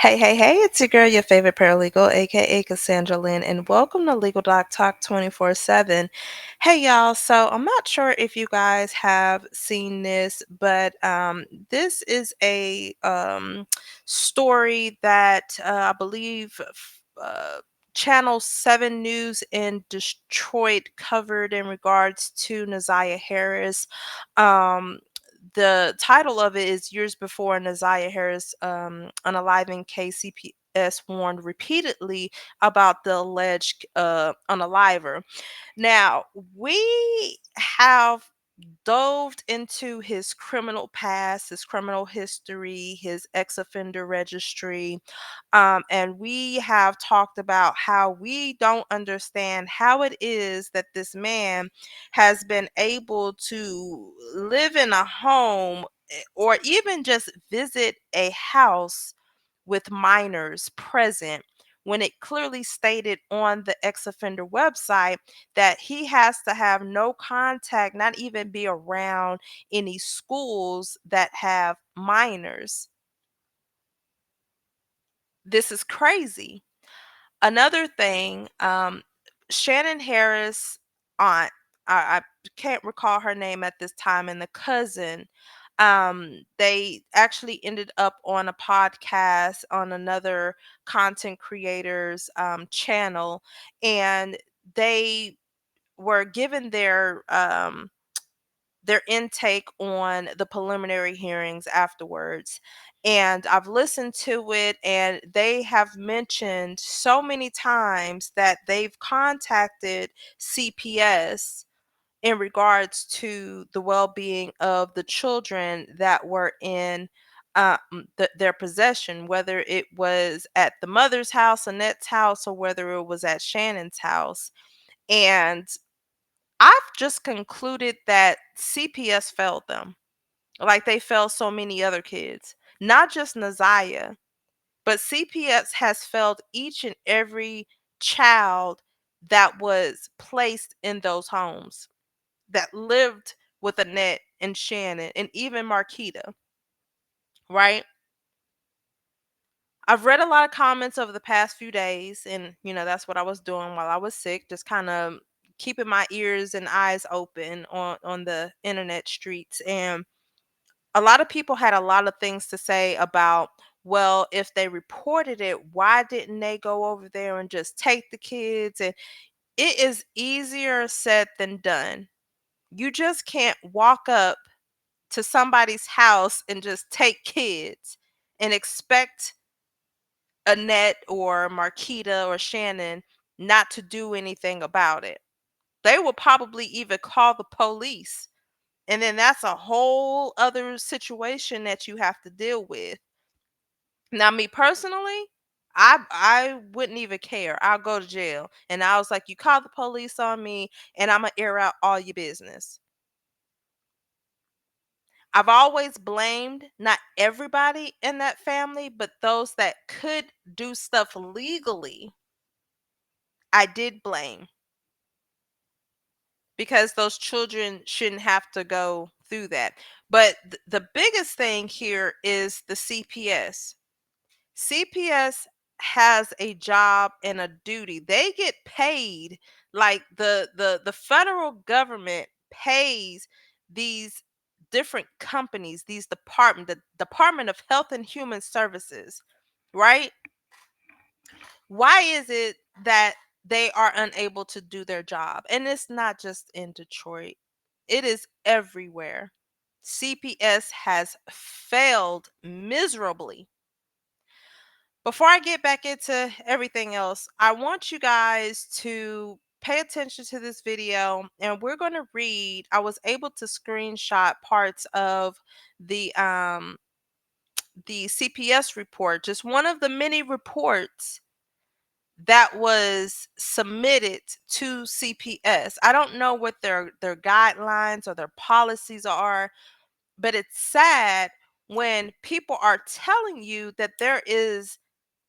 Hey, hey, hey, it's your girl, your favorite paralegal, aka Cassandra Lynn, and welcome to Legal Doc Talk 24/7. Hey, y'all. So, I'm not sure if you guys have seen this, but this is a story that I believe Channel 7 News in Detroit covered in regards to Naziah Harris. Um, the title of it is Years Before Naziah Harris, Unaliving case, CPS warned repeatedly about the alleged unaliver. Now, we have dove into his criminal past, his criminal history, his ex offender registry. And we have talked about how we don't understand how it is that this man has been able to live in a home or even just visit a house with minors present when it clearly stated on the ex offender website that he has to have no contact, not even be around any schools that have minors. This is crazy. Another thing, Shannon Harris' aunt, I can't recall her name at this time, and the cousin, they actually ended up on a podcast on another content creator's channel, and they were given their intake on the preliminary hearings afterwards. And I've listened to it, and they have mentioned so many times that they've contacted CPS in regards to the well being of the children that were in their possession, whether it was at the mother's house, Annette's house, or whether it was at Shannon's house. And I've just concluded that CPS failed them, like they failed so many other kids, not just Naziah, but CPS has failed each and every child that was placed in those homes, that lived with Annette and Shannon and even Marquita, right? I've read a lot of comments over the past few days, and that's what I was doing while I was sick, just kind of keeping my ears and eyes open on the internet streets. And a lot of people had a lot of things to say about, well, if they reported it, why didn't they go over there and just take the kids? And it is easier said than done. You just can't walk up to somebody's house and just take kids and expect Annette or Marquita or Shannon not to do anything about it. They will probably even call the police. And then that's a whole other situation that you have to deal with. Now, me personally, I wouldn't even care. I'll go to jail. And I was like, you call the police on me and I'm gonna air out all your business. I've always blamed not everybody in that family, but those that could do stuff legally. I did blame because those children shouldn't have to go through that. But the biggest thing here is the CPS. CPS has a job and a duty. They get paid, like the federal government pays these different companies, these the Department of Health and Human Services, right? Why is it that they are unable to do their job? And it's not just in Detroit, it is everywhere. CPS has failed miserably. Before I get back into everything else, I want you guys to pay attention to this video, and we're going to read. I was able to screenshot parts of the um the CPS report, just one of the many reports that was submitted to CPS. I don't know what their guidelines or their policies are, but it's sad when people are telling you that there is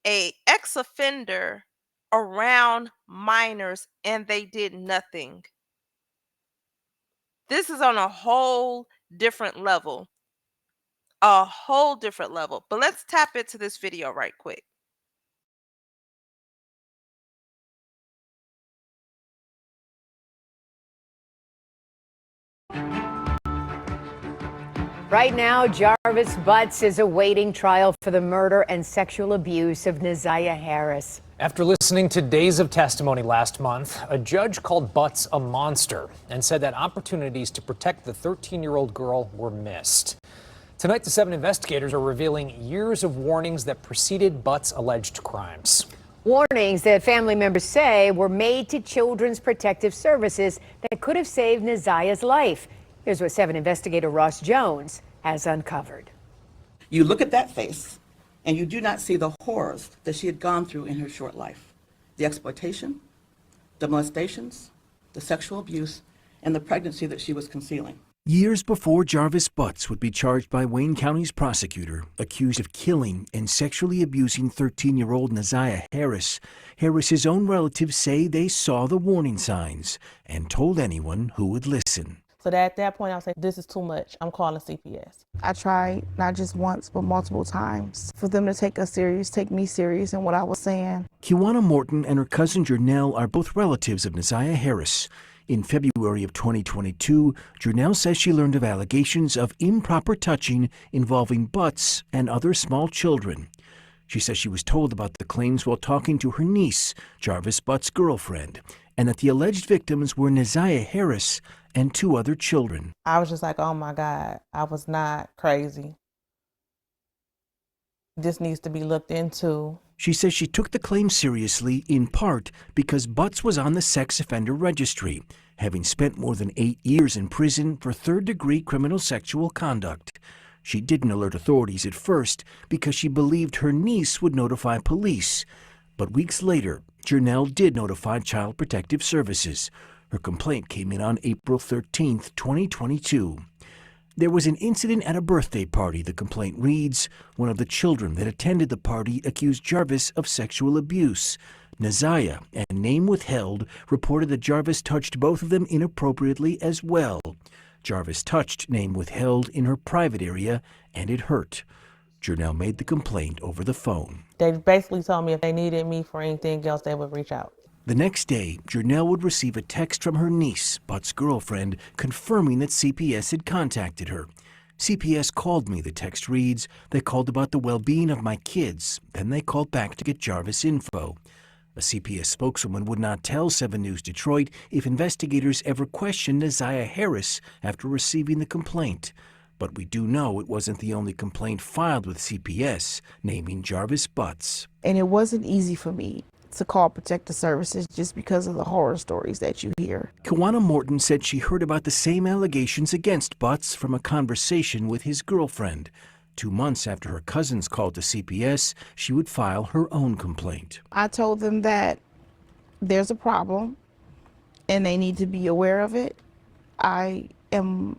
a ex-offender around minors and they did nothing. This is on a whole different level. a whole different level. But let's tap into this video right quick. Right now, Jarvis Butts is awaiting trial for the murder and sexual abuse of Neziah Harris. After listening to days of testimony last month, a judge called Butts a monster and said that opportunities to protect the 13-year-old girl were missed. Tonight, the 7 investigators are revealing years of warnings that preceded Butts' alleged crimes. Warnings that family members say were made to Children's Protective Services that could have saved Neziah's life. Here's what 7 investigator Ross Jones has uncovered. You look at that face, and you do not see the horrors that she had gone through in her short life. The exploitation, the molestations, the sexual abuse, and the pregnancy that she was concealing. Years before Jarvis Butts would be charged by Wayne County's prosecutor, accused of killing and sexually abusing 13-year-old Neziah Harris, Harris's own relatives say they saw the warning signs and told anyone who would listen. So that at that point, I was like, this is too much. I'm calling CPS. I tried not just once, but multiple times for them to take me serious in what I was saying. Kiwana Morton and her cousin Jernell are both relatives of Neziah Harris. In February of 2022, Jernell says she learned of allegations of improper touching involving Butts and other small children. She says she was told about the claims while talking to her niece, Jarvis Butts' girlfriend, and that the alleged victims were Neziah Harris and 2 other children. I was just like, oh my God, I was not crazy. This needs to be looked into. She says she took the claim seriously in part because Butts was on the sex offender registry, having spent more than 8 years in prison for third-degree criminal sexual conduct. She didn't alert authorities at first because she believed her niece would notify police. But weeks later, Jernell did notify Child Protective Services. Her complaint came in on April 13, 2022. There was an incident at a birthday party, the complaint reads. One of the children that attended the party accused Jarvis of sexual abuse. Neziah, and name withheld, reported that Jarvis touched both of them inappropriately as well. Jarvis touched, name withheld, in her private area, and it hurt. Jernell made the complaint over the phone. They basically told me if they needed me for anything else, they would reach out. The next day, Jernell would receive a text from her niece, Butts' girlfriend, confirming that CPS had contacted her. CPS called me, the text reads. They called about the well-being of my kids. Then they called back to get Jarvis info. A CPS spokeswoman would not tell 7 News Detroit if investigators ever questioned Neziah Harris after receiving the complaint. But we do know it wasn't the only complaint filed with CPS, naming Jarvis Butts. And it wasn't easy for me to call Protective Services just because of the horror stories that you hear. Kiwana Morton said she heard about the same allegations against Butts from a conversation with his girlfriend. 2 months after her cousins called to CPS, she would file her own complaint. I told them that there's a problem and they need to be aware of it. I am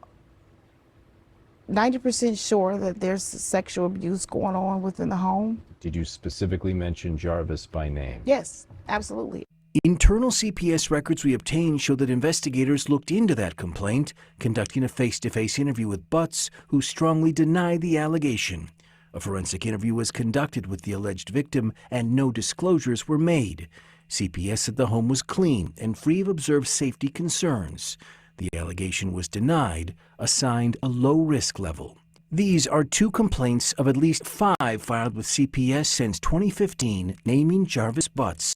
90% sure that there's sexual abuse going on within the home. Did you specifically mention Jarvis by name? Yes, absolutely. Internal CPS records we obtained show that investigators looked into that complaint, conducting a face-to-face interview with Butts, who strongly denied the allegation. A forensic interview was conducted with the alleged victim, and no disclosures were made. CPS said the home was clean and free of observed safety concerns. The allegation was denied, assigned a low-risk level. These are 2 complaints of at least 5 filed with CPS since 2015, naming Jarvis Butts.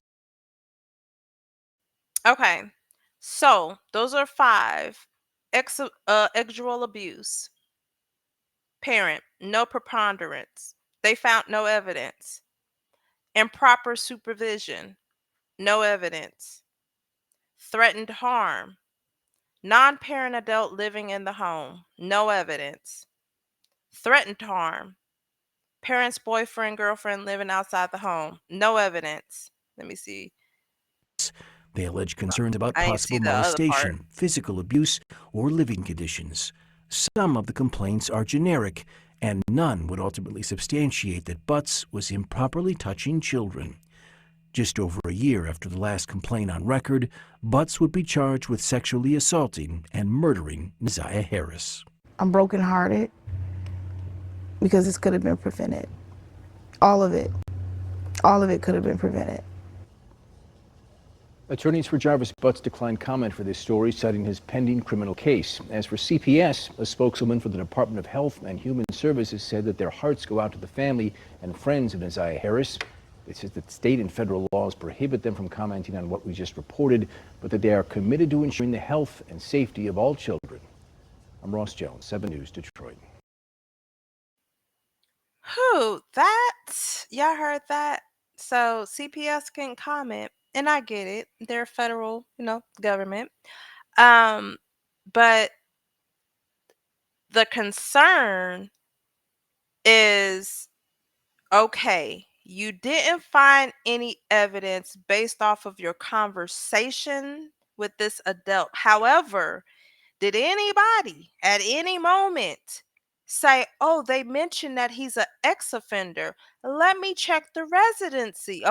Okay, so those are 5. Sexual abuse. Parent, no preponderance. They found no evidence. Improper supervision, no evidence. Threatened harm. Non-parent adult living in the home, no evidence. Threatened harm. Parent's boyfriend, girlfriend living outside the home, no evidence. Let me see. They allege concerns about I ain't possible see the other part. molestation, physical abuse, or living conditions. Some of the complaints are generic, and none would ultimately substantiate that Butts was improperly touching children. Just over a year after the last complaint on record, Butts would be charged with sexually assaulting and murdering Neziah Harris. I'm brokenhearted. because this could have been prevented. All of it. All of it could have been prevented. Attorneys for Jarvis Butts declined comment for this story, citing his pending criminal case. As for CPS, a spokeswoman for the Department of Health and Human Services said that their hearts go out to the family and friends of Neziah Harris. They said that state and federal laws prohibit them from commenting on what we just reported, but that they are committed to ensuring the health and safety of all children. I'm Ross Jones, 7 News, Detroit. Who that? Y'all heard that? So CPS can comment, and I get it. They're federal, government. Um, but the concern is, okay, you didn't find any evidence based off of your conversation with this adult. However, did anybody at any moment say, oh, they mentioned that he's an ex offender? Let me check the registry.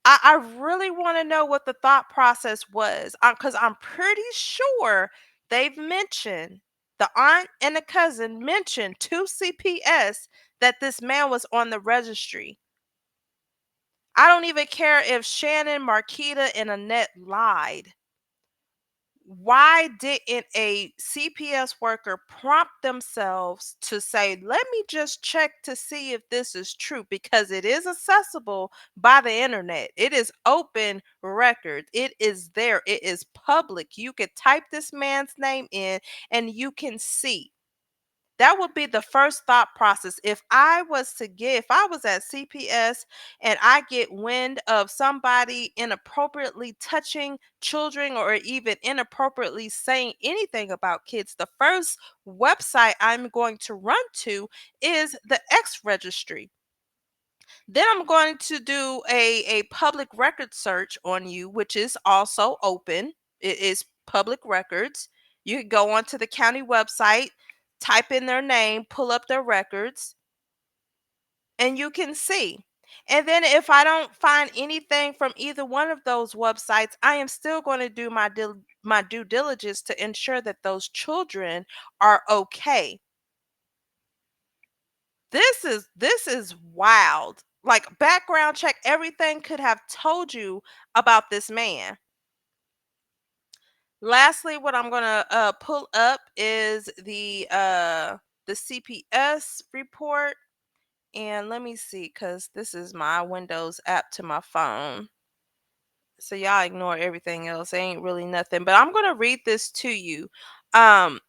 I really want to know what the thought process was, because I'm pretty sure they've mentioned, the aunt and the cousin mentioned to CPS that this man was on the registry. I don't even care if Shannon, Marquita, and Annette lied. Why didn't a CPS worker prompt themselves to say, let me just check to see if this is true? Because it is accessible by the internet. It is open record. It is there. It is public. You could type this man's name in and you can see. That would be the first thought process. If I was at CPS and I get wind of somebody inappropriately touching children or even inappropriately saying anything about kids, the first website I'm going to run to is the X registry. Then I'm going to do a public record search on you, which is also open. It is public records. You can go onto the county website, type in their name, pull up their records, and you can see. And then if I don't find anything from either one of those websites, I am still going to do my due diligence to ensure that those children are okay. This is wild. Like, background check, everything could have told you about this man. Lastly, what I'm gonna pull up is the CPS report, and let me see, because this is my Windows app to my phone. So y'all ignore everything else. Ain't really nothing, but I'm gonna read this to you. Um,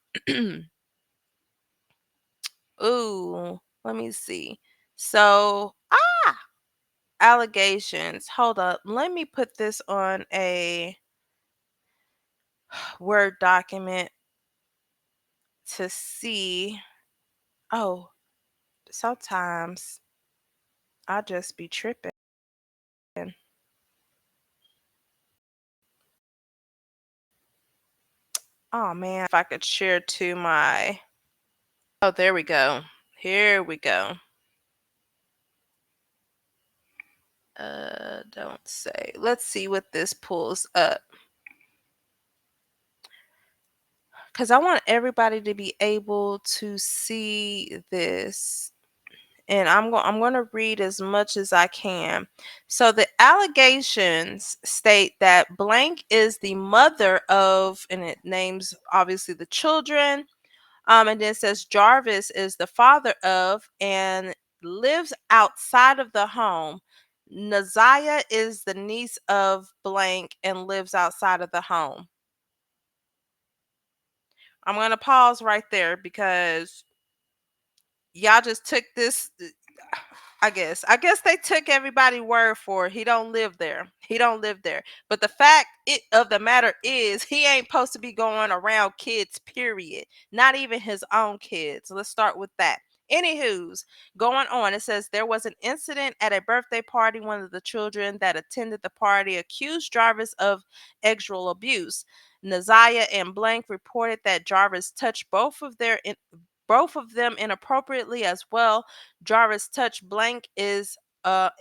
ooh, let me see. So, allegations. Hold up. Let me put this on a Word document to see. Oh, sometimes I just be tripping. Oh man, if I could share to my. Oh, there we go. Here we go. Don't say. Let's see what this pulls up. Because I want everybody to be able to see this. And I'm going to read as much as I can. So the allegations state that blank is the mother of, and it names obviously the children. And then it says Jarvis is the father of and lives outside of the home. Neziah is the niece of blank and lives outside of the home. I'm going to pause right there because y'all just took this. I guess they took everybody word for it. He don't live there. He don't live there. But the fact of the matter is, he ain't supposed to be going around kids, period. Not even his own kids. Let's start with that. Anywho's going on. It says there was an incident at a birthday party. One of the children that attended the party accused Jarvis of sexual abuse. Neziah and Blank reported that Jarvis touched both of them inappropriately as well. Jarvis touch blank is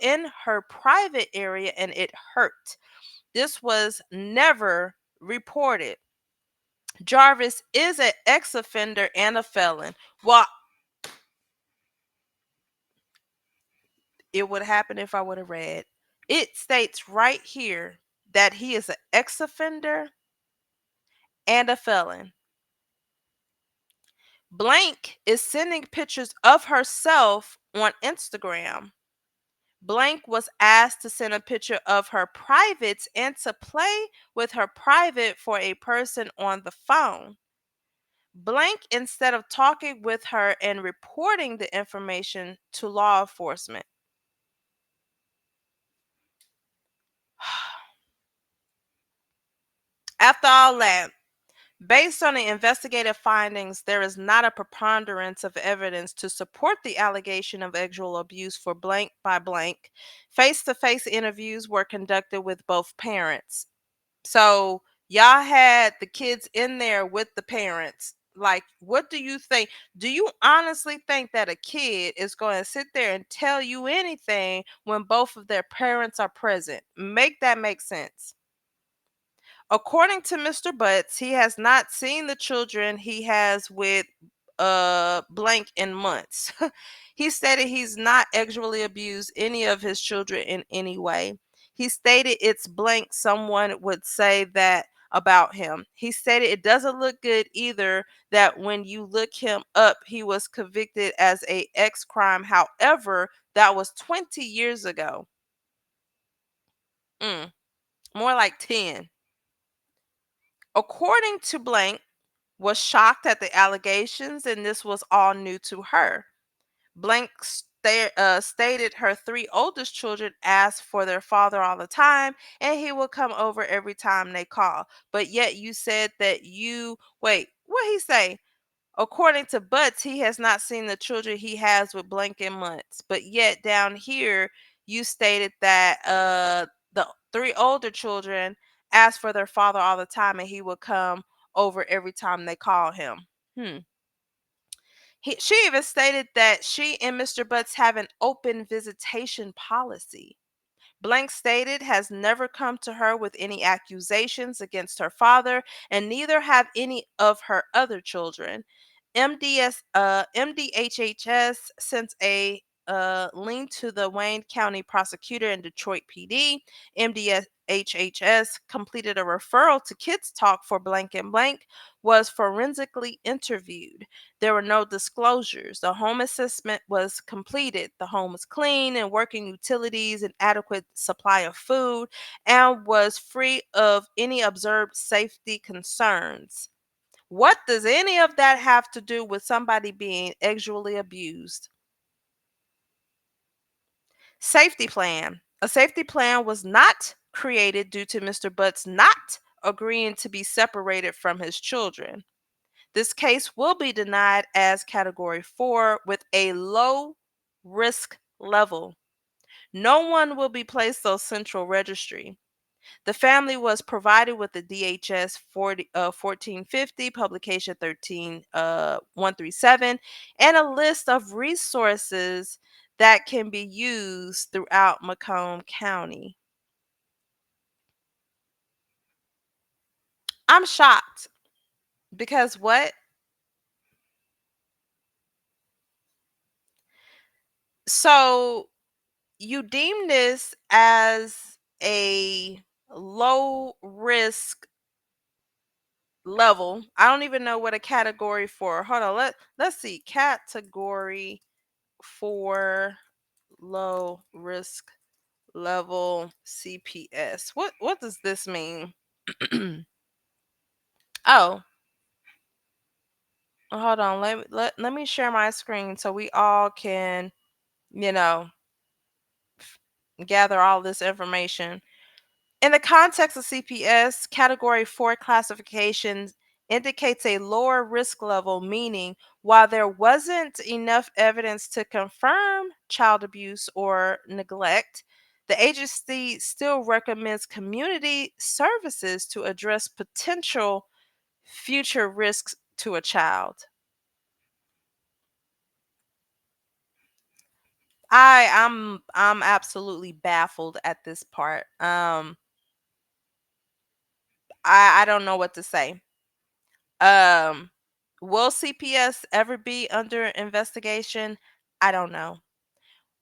in her private area and it hurt. This was never reported. Jarvis is an ex offender and a felon. Well, it would happen if I would have read. It states right here that he is an ex offender and a felon. Blank is sending pictures of herself on Instagram. Blank was asked to send a picture of her privates and to play with her private for a person on the phone. Blank, instead of talking with her and reporting the information to law enforcement. After all that, based on the investigative findings, there is not a preponderance of evidence to support the allegation of sexual abuse for blank by blank. Face to face interviews were conducted with both parents. So, y'all had the kids in there with the parents. Like, what do you think? Do you honestly think that a kid is going to sit there and tell you anything when both of their parents are present? Make that make sense. According to Mr. Butts, he has not seen the children he has with blank in months. He stated he's not sexually abused any of his children in any way. He stated it's blank someone would say that about him. He stated it doesn't look good either that when you look him up he was convicted as a ex crime. However, that was 20 years ago. Mm, more like 10. According to blank, was shocked at the allegations, and this was all new to her. Blank stated her three oldest children asked for their father all the time, and he would come over every time they call. But yet you said that you wait. What he say? According to Butts, he has not seen the children he has with blank in months. But yet down here, you stated that the three older children asked for their father all the time, and he would come over every time they call him. Hmm. She even stated that she and Mr. Butts have an open visitation policy. Blank stated has never come to her with any accusations against her father, and neither have any of her other children. MDHHS sent a link to the Wayne County prosecutor and Detroit PD. MDHHS completed a referral to Kids Talk for blank and blank, was forensically interviewed. There were no disclosures. The home assessment was completed. The home was clean and working utilities and adequate supply of food and was free of any observed safety concerns. What does any of that have to do with somebody being sexually abused? Safety plan. A safety plan was not created due to Mr. Butts not agreeing to be separated from his children. This case will be denied as category 4 with a low risk level. No one will be placed on central registry. The family was provided with the DHS 1450, publication 137, and a list of resources that can be used throughout Macomb County. I'm shocked because what? So you deem this as a low risk level. I don't even know what a category for. Hold on, let's see. Category for low risk level CPS. What does this mean? Oh, hold on. Let me share my screen so we all can, you know, gather all this information. In the context of CPS, Category 4 classification indicates a lower risk level, meaning while there wasn't enough evidence to confirm child abuse or neglect, the agency still recommends community services to address potential future risks to a child. I'm absolutely baffled at this part. I don't know what to say. Um, will CPS ever be under investigation? I don't know.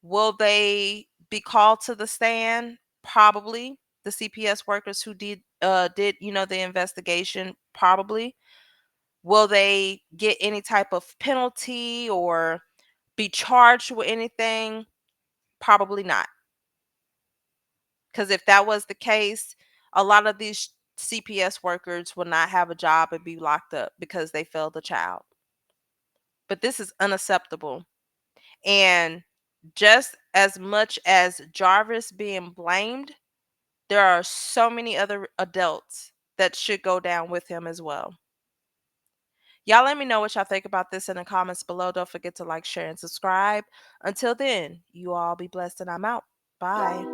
Will they be called to the stand? Probably. The CPS workers who did the investigation, probably. Will they get any type of penalty or be charged with anything? Probably not. Because if that was the case, a lot of these CPS workers will not have a job and be locked up because they failed a child. But this is unacceptable. And just as much as Jarvis being blamed, there are so many other adults that should go down with him as well. Y'all let me know what y'all think about this in the comments below. Don't forget to like, share, and subscribe. Until then, you all be blessed and I'm out. Bye.